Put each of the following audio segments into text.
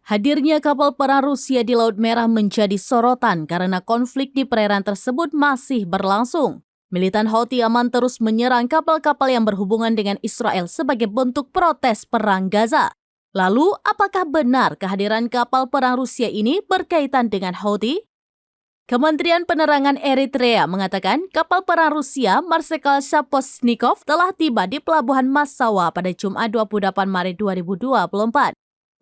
Hadirnya kapal perang Rusia di Laut Merah menjadi sorotan karena konflik di perairan tersebut masih berlangsung. Militan Houthi Yaman terus menyerang kapal-kapal yang berhubungan dengan Israel sebagai bentuk protes perang Gaza. Lalu, apakah benar kehadiran kapal perang Rusia ini berkaitan dengan Houthi? Kementerian Penerangan Eritrea mengatakan kapal perang Rusia Marsekal Shaposhnikov telah tiba di Pelabuhan Massawa pada Jumat 28 Maret 2024.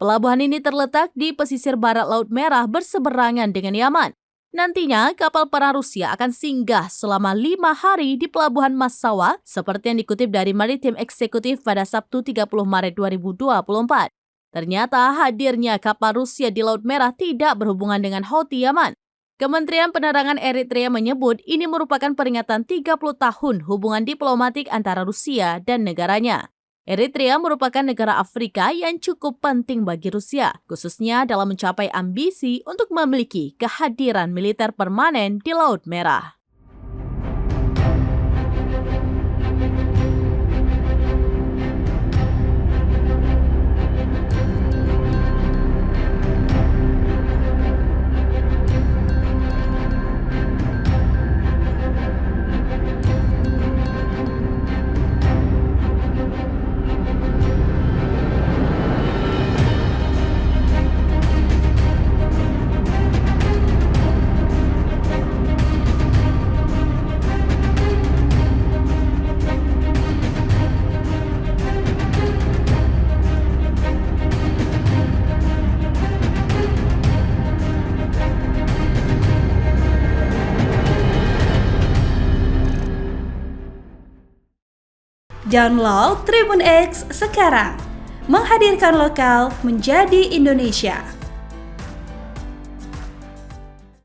Pelabuhan ini terletak di pesisir barat Laut Merah berseberangan dengan Yaman. Nantinya, kapal perang Rusia akan singgah selama 5 hari di Pelabuhan Massawa seperti yang dikutip dari Maritime Executive pada Sabtu 30 Maret 2024. Ternyata hadirnya kapal Rusia di Laut Merah tidak berhubungan dengan Houthi Yaman. Kementerian Penerangan Eritrea menyebut ini merupakan peringatan 30 tahun hubungan diplomatik antara Rusia dan negaranya. Eritrea merupakan negara Afrika yang cukup penting bagi Rusia, khususnya dalam mencapai ambisi untuk memiliki kehadiran militer permanen di Laut Merah. Download Tribun X sekarang, menghadirkan lokal menjadi Indonesia.